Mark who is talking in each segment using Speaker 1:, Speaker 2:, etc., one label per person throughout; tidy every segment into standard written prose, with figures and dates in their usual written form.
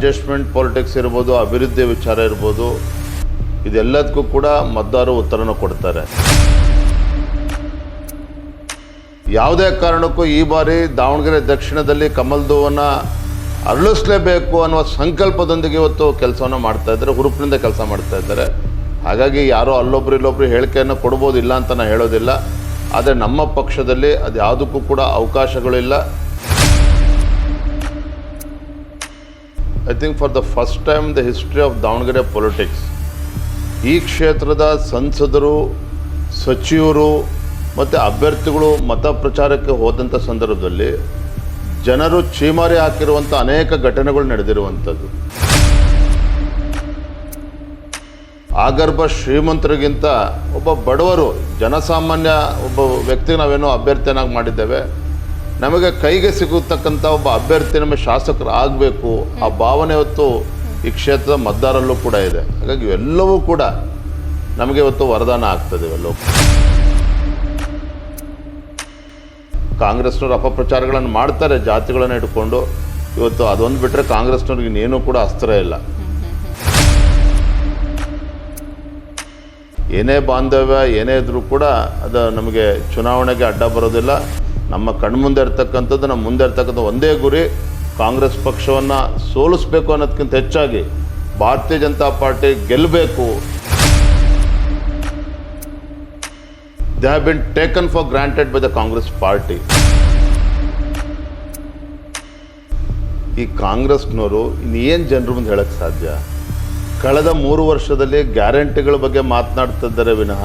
Speaker 1: Adjustment politics ಇರ್ಬೋದು, ಅಭಿವೃದ್ಧಿ ವಿಚಾರ ಇರ್ಬೋದು, ಇದೆಲ್ಲದಕ್ಕೂ ಕೂಡ ಮತದಾರರು ಉತ್ತರನ ಕೊಡ್ತಾರೆ. ಯಾವುದೇ ಕಾರಣಕ್ಕೂ ಈ ಬಾರಿ ದಾವಣಗೆರೆ ದಕ್ಷಿಣದಲ್ಲಿ ಕಮಲದ ಹೂವನ್ನು ಅರಳಿಸಲೇಬೇಕು ಅನ್ನುವ ಸಂಕಲ್ಪದೊಂದಿಗೆ ಇವತ್ತು ಕೆಲಸವನ್ನು ಮಾಡ್ತಾ ಇದ್ದಾರೆ, ಹುರುಪಿನಿಂದ ಕೆಲಸ ಮಾಡ್ತಾ ಇದ್ದಾರೆ. ಹಾಗಾಗಿ ಯಾರೋ ಅಲ್ಲೊಬ್ರು ಇಲ್ಲೊಬ್ರು ಹೇಳಿಕೆಯನ್ನು ಕೊಡ್ಬೋದು, ಇಲ್ಲ ಅಂತ ನಾನು ಹೇಳೋದಿಲ್ಲ. ಆದರೆ ನಮ್ಮ ಪಕ್ಷದಲ್ಲಿ ಅದು ಯಾವುದಕ್ಕೂ ಕೂಡ ಅವಕಾಶಗಳಿಲ್ಲ. I think for the first time the history of Davanagere politics, ಈ ಕ್ಷೇತ್ರದ ಸಂಸದರು, ಸಚಿವರು ಮತ್ತು ಅಭ್ಯರ್ಥಿಗಳು ಮತ ಪ್ರಚಾರಕ್ಕೆ ಹೋದಂಥ ಸಂದರ್ಭದಲ್ಲಿ ಜನರು ಚೀಮಾರಿ ಹಾಕಿರುವಂಥ ಅನೇಕ ಘಟನೆಗಳು ನಡೆದಿರುವಂಥದ್ದು. ಆಗರ್ಭ ಶ್ರೀಮಂತರಿಗಿಂತ ಒಬ್ಬ ಬಡವರು, ಜನಸಾಮಾನ್ಯ ಒಬ್ಬ ವ್ಯಕ್ತಿಗೆ ನಾವೇನೋ ಅಭ್ಯರ್ಥಿಯನ್ನಾಗಿ ಮಾಡಿದ್ದೇವೆ. ನಮಗೆ ಕೈಗೆ ಸಿಗತಕ್ಕಂಥ ಒಬ್ಬ ಅಭ್ಯರ್ಥಿ ನಮಗೆ ಶಾಸಕರು ಆಗಬೇಕು, ಆ ಭಾವನೆ ಇವತ್ತು ಈ ಕ್ಷೇತ್ರದ ಮತದಾರಲ್ಲೂ ಕೂಡ ಇದೆ. ಹಾಗಾಗಿ ಇವೆಲ್ಲವೂ ಕೂಡ ನಮಗೆ ಇವತ್ತು ವರದಾನ ಆಗ್ತದೆ. ಇವೆಲ್ಲವೂ ಕಾಂಗ್ರೆಸ್ನವರು ಅಪಪ್ರಚಾರಗಳನ್ನು ಮಾಡ್ತಾರೆ ಜಾತಿಗಳನ್ನು ಇಟ್ಕೊಂಡು. ಇವತ್ತು ಅದೊಂದು ಬಿಟ್ಟರೆ ಕಾಂಗ್ರೆಸ್ನವ್ರಿಗೆ ಇನ್ನೇನೂ ಕೂಡ ಅಸ್ತ್ರ ಇಲ್ಲ. ಏನೇ ಬಾಂಧವ್ಯ ಏನೇ ಇದ್ರೂ ಕೂಡ ಅದು ನಮಗೆ ಚುನಾವಣೆಗೆ ಅಡ್ಡ ಬರೋದಿಲ್ಲ. ನಮ್ಮ ಕಣ್ಮುಂದೆ ಇರ್ತಕ್ಕಂಥದ್ದು, ನಮ್ಮ ಮುಂದೆ ಇರ್ತಕ್ಕಂಥ ಒಂದೇ ಗುರಿ, ಕಾಂಗ್ರೆಸ್ ಪಕ್ಷವನ್ನು ಸೋಲಿಸಬೇಕು ಅನ್ನೋದಕ್ಕಿಂತ ಹೆಚ್ಚಾಗಿ ಭಾರತೀಯ ಜನತಾ ಪಾರ್ಟಿ ಗೆಲ್ಲಬೇಕು. They have been taken for granted by the Congress party. ಈ ಕಾಂಗ್ರೆಸ್ನವರು ಇನ್ನೇನು ಜನರ ಮುಂದೆ ಹೇಳಕ್ಕೆ ಸಾಧ್ಯ? ಕಳೆದ 3 ವರ್ಷದಲ್ಲಿ ಗ್ಯಾರಂಟಿಗಳ ಬಗ್ಗೆ ಮಾತನಾಡ್ತಿದ್ದಾರೆ ವಿನಃ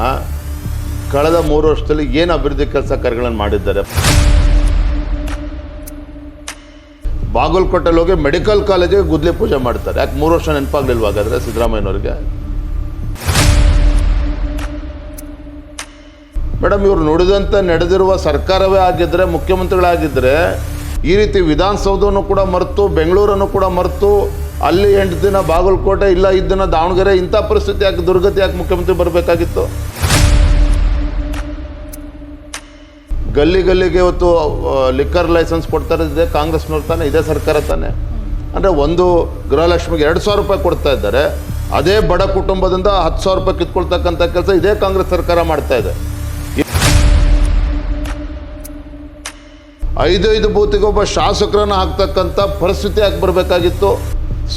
Speaker 1: ಕಳೆದ 3 ವರ್ಷದಲ್ಲಿ ಏನು ಅಭಿವೃದ್ಧಿ ಕೆಲಸ ಕಾರ್ಯಗಳನ್ನು ಮಾಡಿದ್ದಾರೆ? ಬಾಗಲಕೋಟೆಯಲ್ಲಿ ಹೋಗಿ ಮೆಡಿಕಲ್ ಕಾಲೇಜಿಗೆ ಗುದ್ಲಿ ಪೂಜೆ ಮಾಡ್ತಾರೆ. ಯಾಕೆ 3 ವರ್ಷ ನೆನಪಾಗ್ಲಿಲ್ವಾಗಾದ್ರೆ ಸಿದ್ದರಾಮಯ್ಯನವ್ರಿಗೆ? ಮೇಡಮ್, ಇವರು ನುಡಿದಂತೆ ನಡೆದಿರುವ ಸರ್ಕಾರವೇ ಆಗಿದ್ದರೆ, ಮುಖ್ಯಮಂತ್ರಿಗಳಾಗಿದ್ದರೆ ಈ ರೀತಿ ವಿಧಾನಸೌಧವನ್ನು ಕೂಡ ಮರೆತು, ಬೆಂಗಳೂರನ್ನು ಕೂಡ ಮರೆತು, ಅಲ್ಲಿ 8 ದಿನ ಬಾಗಲಕೋಟೆ, ಇಲ್ಲ 5 ದಿನ ದಾವಣಗೆರೆ, ಇಂಥ ಪರಿಸ್ಥಿತಿ ಯಾಕೆ, ದುರ್ಗತಿ ಯಾಕೆ ಮುಖ್ಯಮಂತ್ರಿ ಬರಬೇಕಾಗಿತ್ತು? ಗಲ್ಲಿ ಗಲ್ಲಿಗೆ ಇವತ್ತು ಲಿಕ್ಕರ್ ಲೈಸೆನ್ಸ್ ಕೊಡ್ತಾರೆ, ಇದೇ ಕಾಂಗ್ರೆಸ್ನವ್ರು ತಾನೆ, ಇದೇ ಸರ್ಕಾರ ತಾನೆ. ಅಂದರೆ ಒಂದು ಗೃಹಲಕ್ಷ್ಮಿಗೆ 2,000 ರೂಪಾಯಿ ಕೊಡ್ತಾ ಇದ್ದಾರೆ, ಅದೇ ಬಡ ಕುಟುಂಬದಿಂದ 10,000 ರೂಪಾಯಿ ಕಿತ್ಕೊಳ್ತಕ್ಕಂಥ ಕೆಲಸ ಇದೇ ಕಾಂಗ್ರೆಸ್ ಸರ್ಕಾರ ಮಾಡ್ತಾ ಇದೆ. 5 ಬೂತಿಗೆ ಒಬ್ಬ ಶಾಸಕರನ್ನು ಹಾಕ್ತಕ್ಕಂಥ ಪರಿಸ್ಥಿತಿ ಯಾಕೆ ಬರಬೇಕಾಗಿತ್ತು?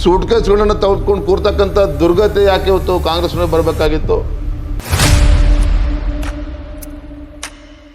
Speaker 1: ಸೂಟ್ ಕೇಸ್ಗಳನ್ನು ತೆಗೆದುಕೊಂಡು ಕೂರ್ತಕ್ಕಂಥ ದುರ್ಗತಿ ಯಾಕೆ ಇವತ್ತು ಕಾಂಗ್ರೆಸ್ನವ್ರಿಗೆ ಬರಬೇಕಾಗಿತ್ತು?